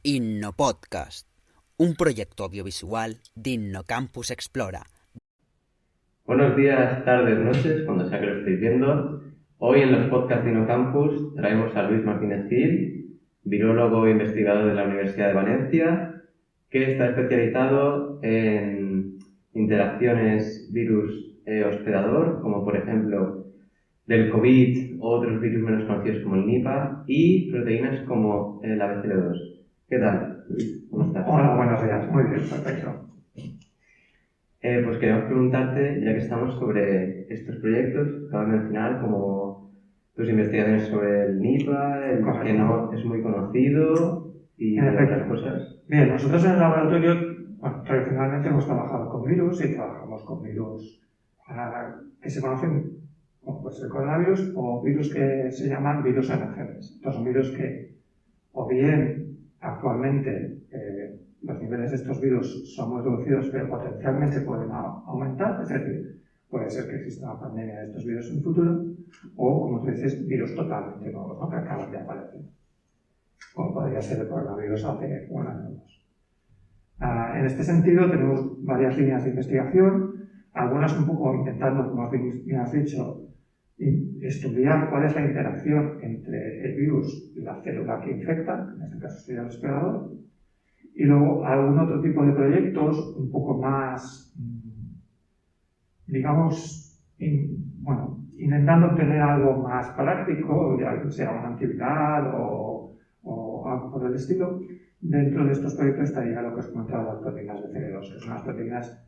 InnoPodcast, un proyecto audiovisual de InnoCampus Explora. Buenos días, tardes, noches, cuando sea que lo estéis viendo. Hoy en los podcasts de InnoCampus traemos a Luis Martínez Gil, virólogo e investigador de la Universidad de Valencia, que está especializado en interacciones virus-hospedador, como por ejemplo del COVID o otros virus menos conocidos como el Nipah, y proteínas como el ABCL2. ¿Qué tal, Luis? ¿Cómo estás? Hola, buenos días. Muy bien, perfecto. Pues queríamos preguntarte, ya que estamos sobre estos proyectos, acabas de mencionar como tus investigaciones sobre el Nipah, el que no es muy conocido y otras cosas. Bien, nosotros en el laboratorio, tradicionalmente hemos trabajado con virus y trabajamos con virus que se conocen como pues el coronavirus o virus que se llaman virus emergentes. Estos son virus que o bien actualmente los niveles de estos virus son muy reducidos, pero potencialmente pueden aumentar, es decir, puede ser que exista una pandemia de estos virus en el futuro, o, como tú dices, virus totalmente nuevos, ¿no? Que acaban de aparecer, como podría ser el coronavirus hace un año o dos. En este sentido, tenemos varias líneas de investigación, algunas un poco intentando, como bien has dicho, estudiar cuál es la interacción entre el virus y la célula que infecta, en este caso sería el hospedador, y luego algún otro tipo de proyectos un poco más, digamos, intentando obtener algo más práctico, ya sea una antiviral o algo por el estilo. Dentro de estos proyectos estaría lo que os comentaba, las proteínas BCL2, que son unas proteínas,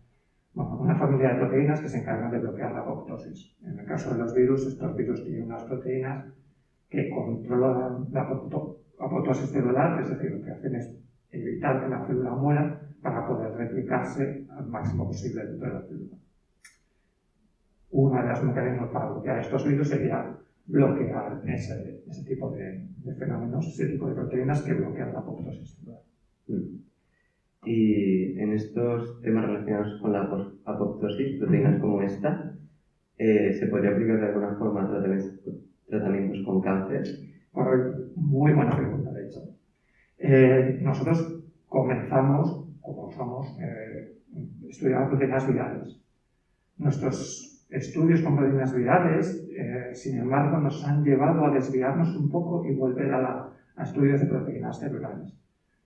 una familia de proteínas que se encargan de bloquear la apoptosis. En el caso de los virus, estos virus tienen unas proteínas que controlan la apoptosis celular, es decir, lo que hacen es evitar que la célula muera para poder replicarse al máximo posible dentro de la célula. Uno de los mecanismos para bloquear estos virus sería bloquear ese tipo de fenómenos, ese tipo de proteínas que bloquean la apoptosis celular. Y en estos temas relacionados con la apoptosis, proteínas como esta, ¿se podría aplicar de alguna forma a tratamientos con cáncer? Correcto, muy buena pregunta, de hecho. Nosotros comenzamos, como somos, estudiando proteínas virales. Nuestros estudios con proteínas virales, sin embargo, nos han llevado a desviarnos un poco y volver a estudios de proteínas celulares.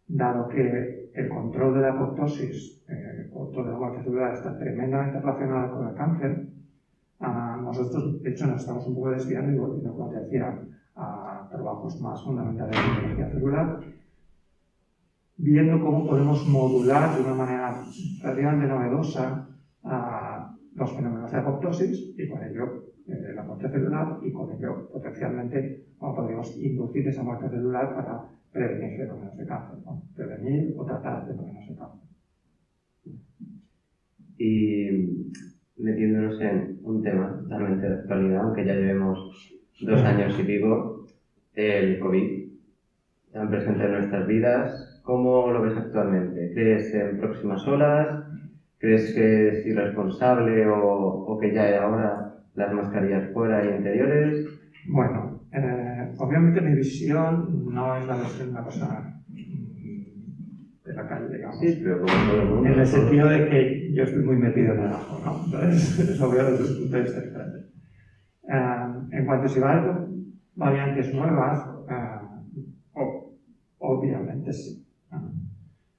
Dado que el control de la apoptosis, el control de la muerte celular está tremendamente relacionado con el cáncer, nosotros, de hecho, nos estamos un poco desviando y volviendo, como te decía, a trabajos más fundamentales de biología celular, viendo cómo podemos modular de una manera relativamente novedosa los fenómenos de apoptosis y con ello la muerte celular y con ello potencialmente cómo podemos inducir esa muerte celular para prevenir fenómenos de cáncer, ¿no? Prevenir o tratar fenómenos de cáncer. Y metiéndonos en un tema totalmente de actualidad, aunque ya llevemos 2 años y pico, el COVID está presente en nuestras vidas. ¿Cómo lo ves actualmente? ¿Crees en próximas olas? ¿Crees que es irresponsable o que ya era ahora las mascarillas fuera y interiores? Bueno, obviamente mi visión no es la de una persona de la calle, digamos. Sí, pero como todo el mundo. En el sentido de que yo estoy muy metido en el ajo, ¿no? Entonces, lo veo desde un punto de vista diferente. En cuanto a si va a haber variantes nuevas, obviamente sí.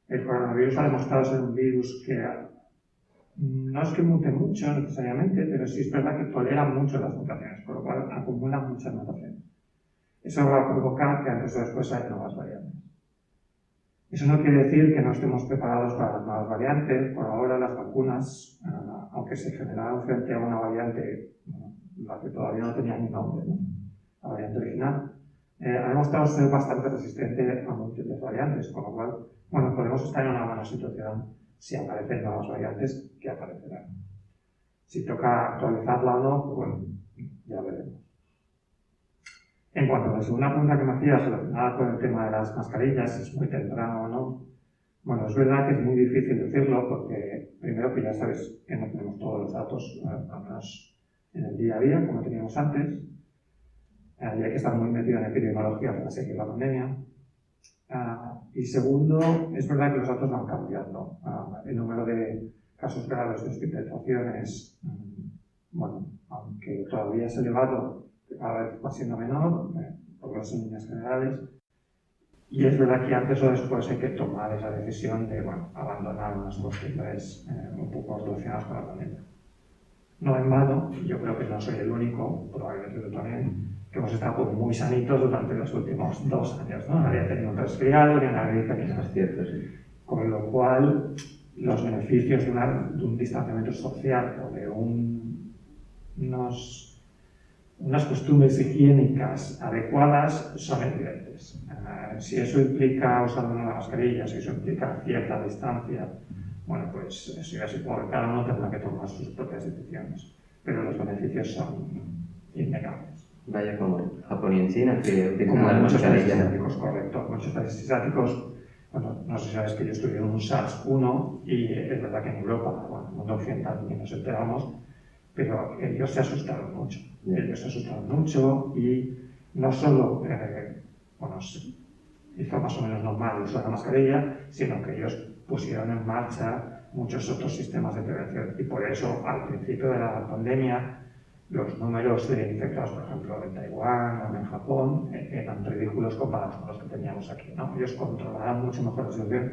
El coronavirus ha demostrado ser un virus que no es que mute mucho necesariamente, pero sí es verdad que tolera mucho las mutaciones, por lo cual acumula muchas mutaciones. Eso va a provocar que antes o después haya nuevas variantes. Eso no quiere decir que no estemos preparados para las nuevas variantes. Por ahora las vacunas, aunque se generaron frente a una variante, la que todavía no tenía ni nombre, ¿no? La variante original, ha demostrado ser bastante resistente a múltiples variantes, con lo cual, bueno, podemos estar en una buena situación si aparecen nuevas variantes, que aparecerán. Si toca actualizarla o no, pues bueno, ya veremos. En cuanto a la segunda pregunta que me hacías relacionada con el tema de las mascarillas, es muy temprano o no. Bueno, es verdad que es muy difícil decirlo porque, primero, que ya sabes que no tenemos todos los datos, al menos en el día a día, como teníamos antes, y hay que estar muy metido en epidemiología para seguir la pandemia. Y segundo, es verdad que los datos van cambiando. El número de casos graves de hospitalizaciones, bueno, aunque todavía es elevado, cada vez va siendo menor, por las líneas generales. Y es verdad que antes o después hay que tomar esa decisión de, bueno, abandonar unas costumbres un poco relacionadas con la pandemia. No en vano, yo creo que no soy el único, probablemente yo también, que hemos estado como muy sanitos durante los últimos 2 años, ¿no? Nadie ha tenido un resfriado, ni una gripe, ni nada. Es cierto, sí. Con lo cual, los beneficios de un distanciamiento social o de unas costumbres higiénicas adecuadas son evidentes. Si eso implica usar una mascarilla, si eso implica cierta distancia, bueno, pues eso ya supongo que cada uno tendrá que tomar sus propias decisiones, pero los beneficios son innegables. Vaya como en Japón y en China, que utilizan Como las en muchos países mascarillas. asiáticos, correcto. Muchos países asiáticos, bueno, no sé si sabes que yo estudié en un SARS-1 y es verdad que en Europa, bueno, en el mundo occidental ni nos enteramos, pero ellos se asustaron mucho. Ellos se asustaron mucho y no solo, bueno, hizo más o menos normal el uso de la mascarilla, sino que ellos pusieron en marcha muchos otros sistemas de prevención y por eso al principio de la pandemia los números de infectados, por ejemplo, en Taiwán o en Japón, eran ridículos comparados con los que teníamos aquí, ¿no? Ellos controlaban mucho mejor la situación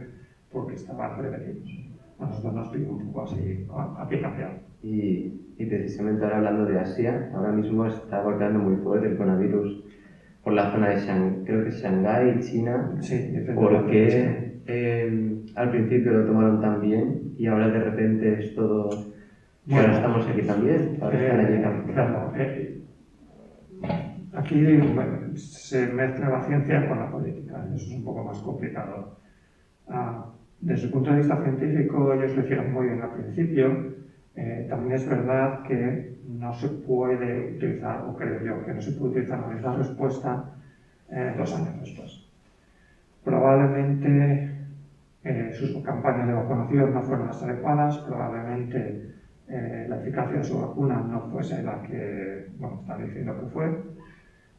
porque estaban prevenidos. A nosotros nos pilló un poco así, a pie cambiado. Y precisamente ahora hablando de Asia, ahora mismo está golpeando muy fuerte el coronavirus por la zona de creo que es Shanghái, China. Sí, porque al principio lo tomaron tan bien y ahora de repente es todo... Que ahora estamos aquí también, ahora están allí también. Claro, aquí bueno, se mezcla la ciencia con la política, eso es un poco más complicado. Desde el punto de vista científico, ellos lo hicieron muy bien al principio. También es verdad que no se puede utilizar, o creo yo, que no se puede utilizar la misma respuesta 2 años después. Probablemente sus campañas de vacunación no fueron las adecuadas, probablemente la eficacia de su vacuna no fuese la que, bueno, están diciendo que fue,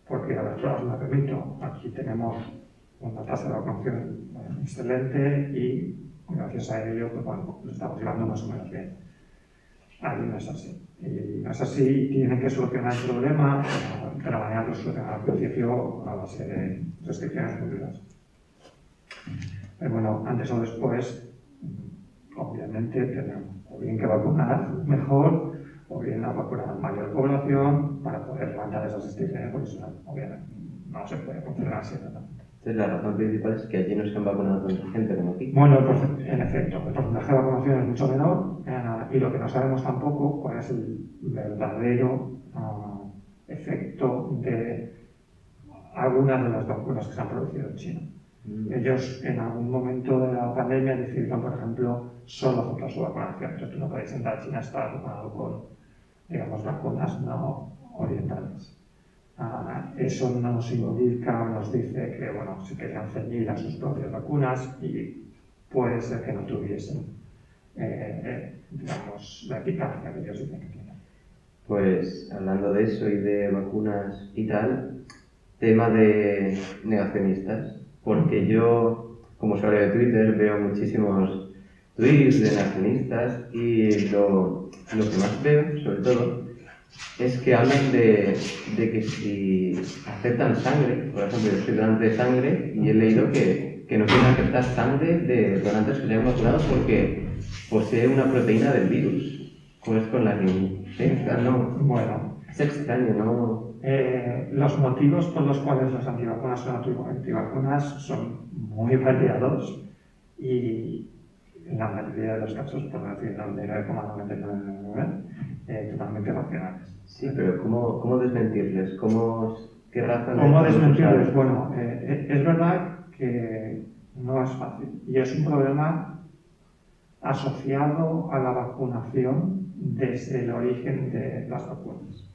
porque a las pruebas me permito, aquí tenemos una tasa de vacunación excelente y gracias a ello, pues bueno, lo estamos llevando más o menos bien. Ahí no es así. Y no es así, tienen que solucionar el problema de la manera que lo solucionaron al principio a base de restricciones muy duras. Pero bueno, antes o después, obviamente, tenemos o bien que vacunar mejor, o bien a vacunar a mayor población para poder levantar esas restricciones, porque eso obviamente no se puede funcionar así. Entonces la razón principal es que allí no se han vacunado tanta gente como aquí. Bueno, en efecto, el porcentaje de vacunación es mucho menor y lo que no sabemos tampoco cuál es el verdadero efecto de algunas de las vacunas que se han producido en China. Ellos en algún momento de la pandemia decidieron, por ejemplo, solo aceptar su vacunación. Entonces tú no puedes entrar a China a estar vacunado con, digamos, vacunas no orientales. Eso nos indica o nos dice que, bueno, se querían ceñir a sus propias vacunas y puede ser que no tuviesen, digamos, la eficacia que ellos dicen que tienen. Pues hablando de eso y de vacunas y tal, tema de negacionistas, porque yo, como usuario de Twitter, veo muchísimos tweets de negacionistas y lo que más veo, sobre todo, es que hablan de que si aceptan sangre, por ejemplo, yo soy donante de sangre y he leído que no quieren aceptar sangre de donantes que se hayan vacunado porque posee una proteína del virus, como es con la que no. Bueno, Es extraño, ¿no? los motivos por los cuales las antivacunas son antivacunas son muy variados y en la mayoría de los casos, por decir 99,9999, totalmente racionales. Sí, pero ¿cómo desmentirles? ¿Qué razones? ¿Cómo desmentirles? Bueno, es verdad que no es fácil y es un problema asociado a la vacunación desde el origen de las vacunas.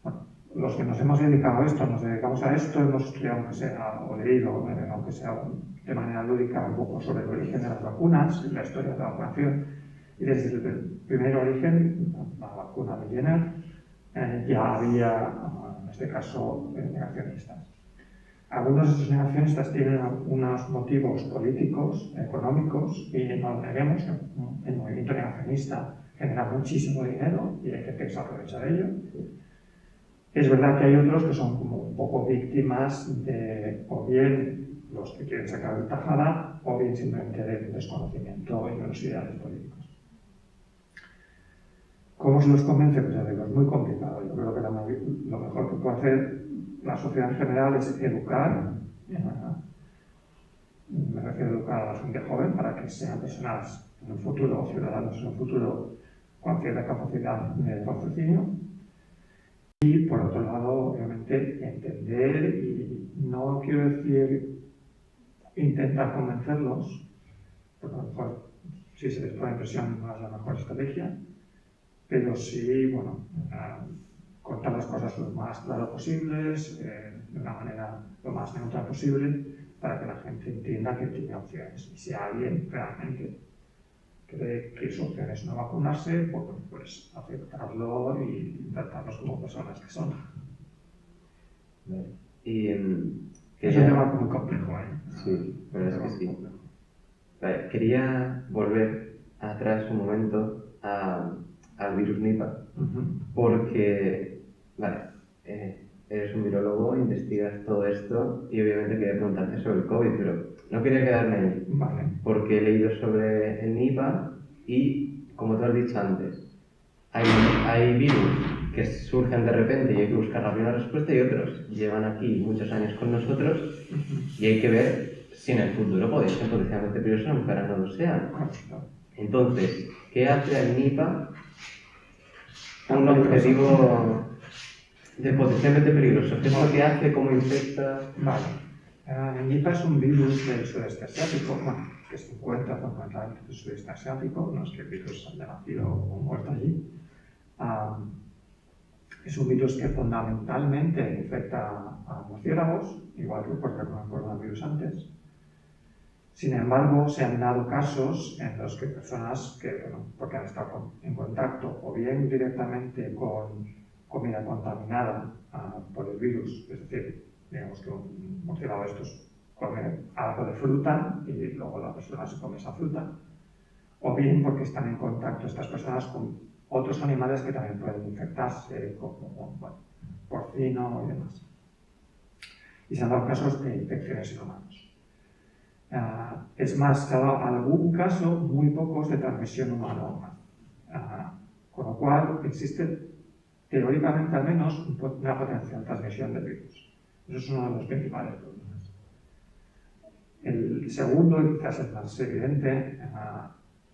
Bueno, los que nos hemos dedicado a esto, nos dedicamos a esto, hemos estudiado, aunque sea, o leído, aunque sea de manera lúdica, un poco sobre el origen de las vacunas, la historia de la vacunación, y desde el primer origen, la vacuna de Jenner, ya había, en este caso, negacionistas. Algunos de estos negacionistas tienen unos motivos políticos, económicos, y no lo neguemos, el movimiento negacionista genera muchísimo dinero y hay gente que se aprovecha de ello. Es verdad que hay otros que son como un poco víctimas de, o bien los que quieren sacar tajada, o bien simplemente de desconocimiento y de los ideales políticos. ¿Cómo se los convence? Pues ya digo, es muy complicado. Yo creo que lo mejor que puede hacer la sociedad en general es educar, me refiero a educar a la gente joven para que sean personas en un futuro, ciudadanos en un futuro con cierta capacidad de raciocinio. Y por otro lado, obviamente, entender, y no quiero decir intentar convencerlos, porque a lo mejor si se les pone impresión no es la mejor estrategia, pero sí, bueno, contar las cosas lo más claro posibles, de una manera lo más neutral posible, para que la gente entienda que tiene opciones. Y si alguien realmente cree que su opción es no vacunarse, pues aceptarlo y tratarlos como personas que son. Y es un tema muy complejo, ¿eh? Sí, la verdad es que sí. Vale, quería volver atrás un momento al virus Nipah, porque, vale, eres un virólogo, investigas todo esto y obviamente quería preguntarte sobre el COVID, pero no quería quedarme ahí, Vale. porque he leído sobre el Nipah y, como tú has dicho antes, hay virus que surgen de repente y hay que buscar la primera respuesta, y otros llevan aquí muchos años con nosotros y hay que ver si en el futuro podéis ser potencialmente peligrosos aunque ahora no lo sean. Entonces, ¿qué hace al Nipah un objetivo de potencialmente peligroso? ¿Qué es lo que hace? ¿Cómo infecta? Vale. El Nipah es un virus del sudeste asiático, bueno, que se encuentra fundamentalmente en el sudeste asiático, no es que el virus haya nacido o muerto allí. Es un virus que fundamentalmente infecta a murciélagos, igual que ocurre con el coronavirus antes. Sin embargo, se han dado casos en los que personas que, bueno, porque han estado en contacto o bien directamente con comida contaminada por el virus, es decir, digamos que un murciélago de estos come algo de fruta y luego la persona se come esa fruta, o bien porque están en contacto estas personas con otros animales que también pueden infectarse, como bueno, porcino y demás. Y se han dado casos de infecciones en humanos. Es más, se ha dado algún caso, muy pocos, de transmisión humana-humana. Con lo cual existe, teóricamente al menos, una potencial transmisión del virus. Eso es uno de los principales problemas. El segundo, y quizás el más evidente,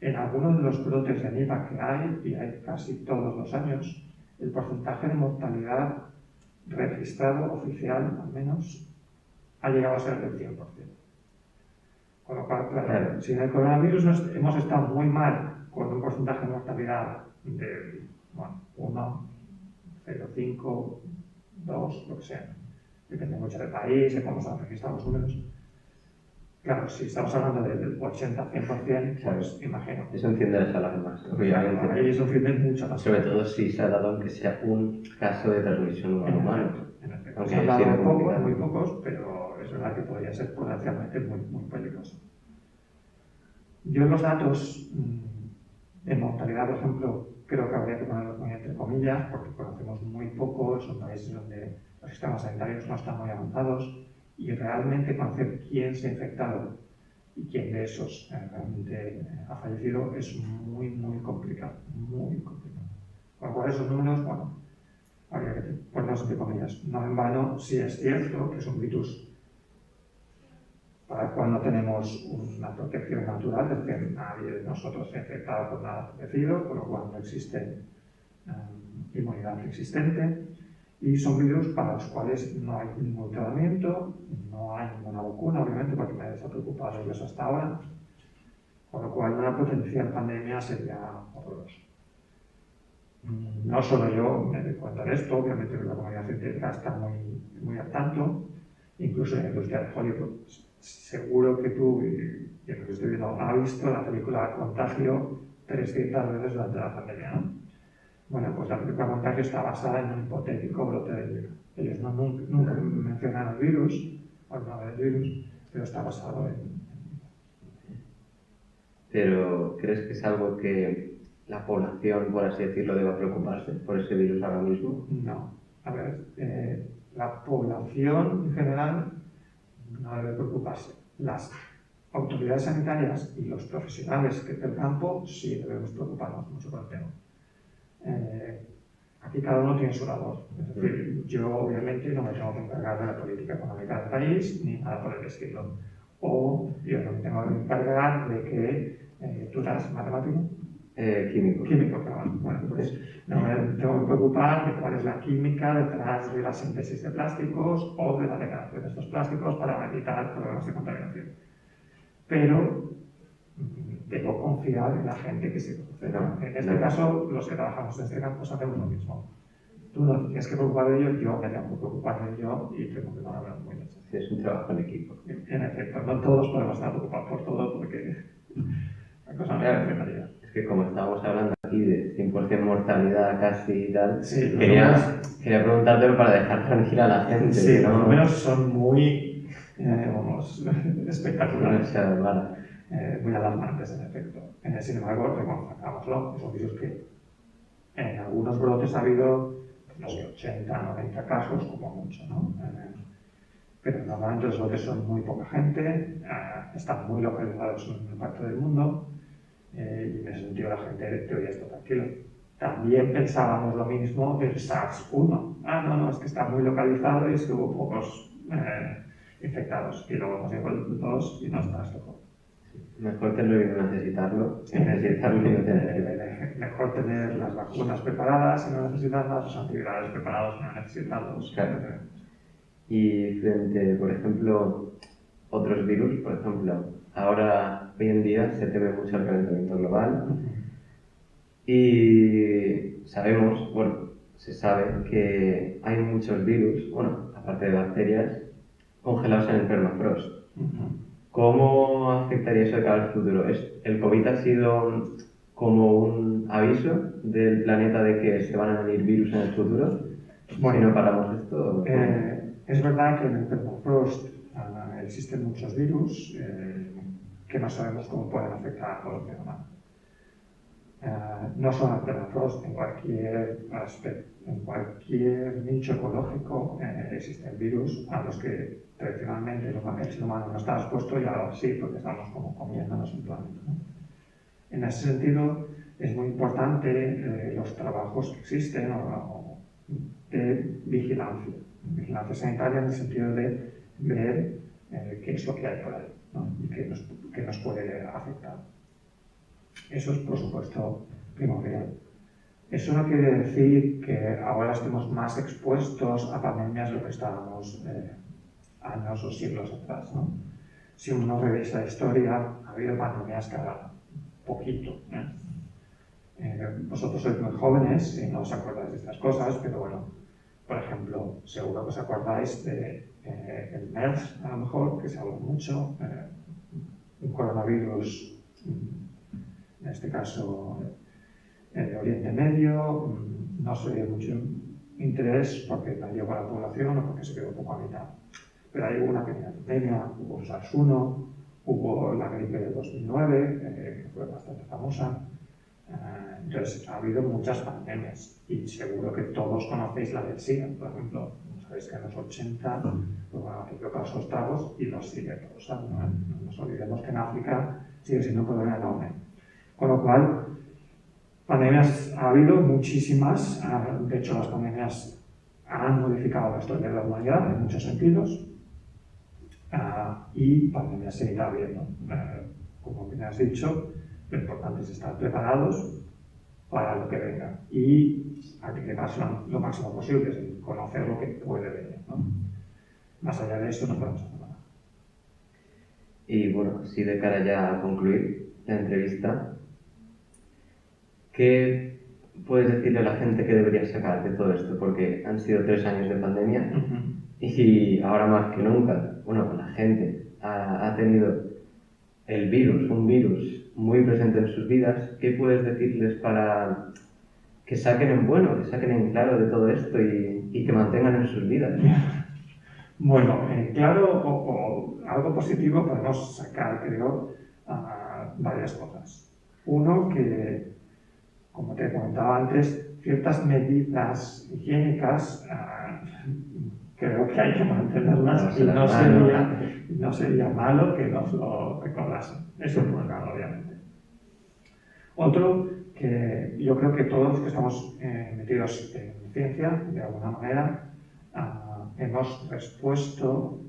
en algunos de los brotes de Nipah que hay, y hay casi todos los años, el porcentaje de mortalidad registrado, oficial al menos, ha llegado a ser del 100%. Con lo cual, claro, si en el coronavirus hemos estado muy mal con un porcentaje de mortalidad de 1, 0,5, 2, lo que sea, depende mucho del país, de cómo se han registrado los números. Claro, si estamos hablando del 80-100%, pues imagino. Eso enciende las alarmas, obviamente. Claro, ahí eso enciende mucho las sobre todo si se ha dado aunque sea un caso de transmisión humano-humano. Se han dado pocos, muy pocos, pero es verdad que podría ser potencialmente muy peligroso. Yo los datos de mortalidad, por ejemplo, creo que habría que ponerlos muy entre comillas, porque conocemos muy poco, son países donde los sistemas sanitarios no están muy avanzados, y realmente conocer quién se ha infectado y quién de esos realmente ha fallecido es muy complicado, muy complicado. Con lo cual esos números, bueno, habría que ponerlos entre comillas. No en vano, sí es cierto que es un virus para el cual no tenemos una protección natural, es decir, nadie de nosotros se ha infectado por nada parecido, por lo cual no existe inmunidad existente. Y son virus para los cuales no hay ningún tratamiento, no hay ninguna vacuna, obviamente, porque nadie se ha preocupado de eso hasta ahora, con lo cual una potencial pandemia sería horrorosa. No solo yo me doy cuenta de esto, obviamente la comunidad científica está muy al tanto, incluso en la industria de Hollywood. Seguro que tú, y lo que estoy viendo, ha visto la película Contagio 300 veces durante la pandemia, ¿no? Bueno, pues la película Contagio está basada en un hipotético brote del virus. Ellos nunca mencionan el virus, o el nombre del virus, pero está basado en... Pero, ¿crees que es algo que la población, por así decirlo, deba preocuparse por ese virus ahora mismo? No. A ver, la población en general no debe preocuparse. Las autoridades sanitarias y los profesionales del campo sí debemos preocuparnos mucho por el tema. Aquí cada uno tiene su labor. Es decir, yo obviamente no me tengo que encargar de la política económica del país ni nada por el estilo. O yo no me tengo que encargar de que tú eres matemático. Químico. Químico, perdón. Bueno, pues no me tengo que preocupar de cuál es la química detrás de la síntesis de plásticos o de la degradación de estos plásticos para evitar problemas de contaminación. Pero debo confiar en la gente que se conoce. En este caso, los que trabajamos en este campo hacemos lo mismo. Tú no te tienes que preocupar de ello, yo me tengo que preocupar de ello y tengo que tomar muy bien. Sí, es un trabajo en equipo. En efecto, no todos podemos estar preocupados por todo porque la cosa no funcionaría. Es que como estábamos hablando aquí de 100% mortalidad casi y tal, Sí, quería preguntártelo para dejar tranquila a la gente. Sí, ¿no? los números son muy espectaculares, muy alarmantes en efecto. Sin embargo, reconozcámoslo, son virus que en algunos brotes ha habido, no sé, 80, 90 casos como mucho, ¿no? Pero normalmente los brotes son muy poca gente, están muy localizados en una parte del mundo y en ese sentido la gente en teoría está tranquila. También pensábamos lo mismo del SARS-1. No, es que está muy localizado y es que hubo pocos infectados. Y luego hemos llegado el 2 y no está esto. Mejor tenerlo y no necesitarlo, y necesitarlo y no tenerlo. Mejor tener las vacunas preparadas y no necesitarlas, los antivirales preparados y no necesitarlos. Claro. Y frente, por ejemplo, otros virus, por ejemplo, ahora, hoy en día, se teme mucho el calentamiento global. Y sabemos, se sabe que hay muchos virus, aparte de bacterias, congelados en el permafrost. ¿Cómo afectaría eso de cara al futuro? ¿El COVID ha sido como un aviso del planeta de que se van a venir virus en el futuro? Bueno, si no paramos esto. Es verdad que en el permafrost existen muchos virus que no sabemos cómo pueden afectar a todo el ser humano. No solo en el permafrost, en cualquier aspecto, en cualquier nicho ecológico existen virus a los que tradicionalmente el ser humano no está expuesto y ahora sí, porque estamos como comiéndonos el planeta, ¿no? En ese sentido, es muy importante los trabajos que existen de vigilancia sanitaria en el sentido de ver qué es lo que hay por ahí, ¿no? Y qué nos puede afectar. Eso es, por supuesto, primordial. Eso no quiere decir que ahora estemos más expuestos a pandemias de lo que estábamos años o siglos atrás, ¿no? Si uno revisa la historia, ha habido pandemias cada poquito, vosotros sois muy jóvenes y no os acordáis de estas cosas, pero bueno, por ejemplo, seguro que os acordáis de el MERS, a lo mejor, que se habló mucho, un coronavirus, en este caso de Oriente Medio, no se dio mucho interés porque no llegó a la población o porque se quedó un poco a mitad. Pero hay una pequeña epidemia, hubo SARS-1, hubo la gripe de 2009, que fue bastante famosa. Entonces, ha habido muchas pandemias y seguro que todos conocéis la del SIDA, por ejemplo. Sabéis que en los 80 hizo casos estragos y los sigue todos. No nos olvidemos que en África sigue siendo un problema enorme. Con lo cual, pandemias ha habido muchísimas. De hecho, las pandemias han modificado la historia de la humanidad en muchos sentidos. Y pandemias seguirá habiendo. Como bien has dicho, lo importante es estar preparados para lo que venga y aplicarse lo máximo posible, es decir, conocer lo que puede venir, ¿no? Más allá de eso no podemos hacer nada. Y bueno, sí, de cara ya a concluir la entrevista, ¿qué puedes decirle a la gente que debería sacar de todo esto? Porque han sido 3 años de pandemia y ahora más que nunca, la gente ha tenido un virus muy presente en sus vidas. ¿Qué puedes decirles para que saquen en bueno, que saquen en claro de todo esto y que mantengan en sus vidas? Bueno, claro, o algo positivo podemos sacar, creo, varias cosas. Uno, que, como te comentaba antes, ciertas medidas higiénicas creo que hay que mantenerlas y no sería malo que nos lo recordasen. Eso por un lado, obviamente. Otro, que yo creo que todos los que estamos metidos en ciencia, de alguna manera, hemos respuesto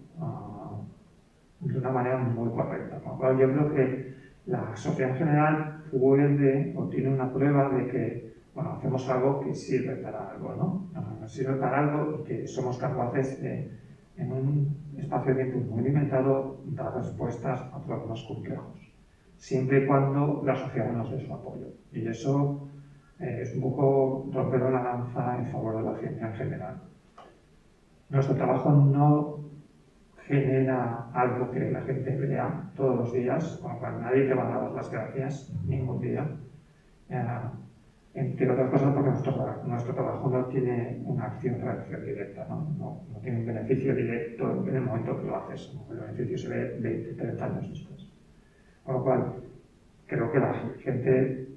de una manera muy correcta. Con lo cual, yo creo que la sociedad en general puede o tiene una prueba de que hacemos algo que sirve para algo, ¿no? Sirve para algo y que somos capaces de, en un espacio de tiempo muy limitado, dar respuestas a problemas complejos, siempre y cuando la sociedad nos dé su apoyo. Y eso es un poco romper una lanza en favor de la ciencia en general. Nuestro trabajo no genera algo que la gente vea todos los días, con lo cual nadie te va a dar las gracias ningún día. Entre otras cosas porque nuestro trabajo no tiene una acción-reacción directa, ¿no? No tiene un beneficio directo en el momento que lo haces. El beneficio se ve 20, 30 años después. Con lo cual, creo que la gente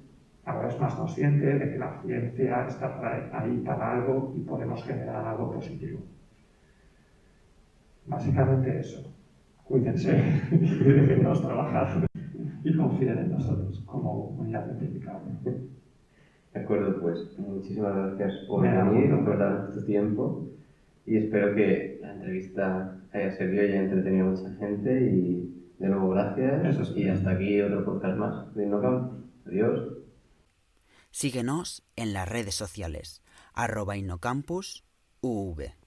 ahora es más consciente de que la ciencia está ahí para algo y podemos generar algo positivo. Básicamente eso. Cuídense y déjennos trabajar y confíen en nosotros como unidad científica. De acuerdo, pues muchísimas gracias por venir, por darnos tu tiempo y espero que la entrevista haya servido y haya entretenido a mucha gente y de nuevo gracias y hasta aquí otro podcast más de InnoCampus. Adiós. Síguenos en las redes sociales @InnoCampusUV.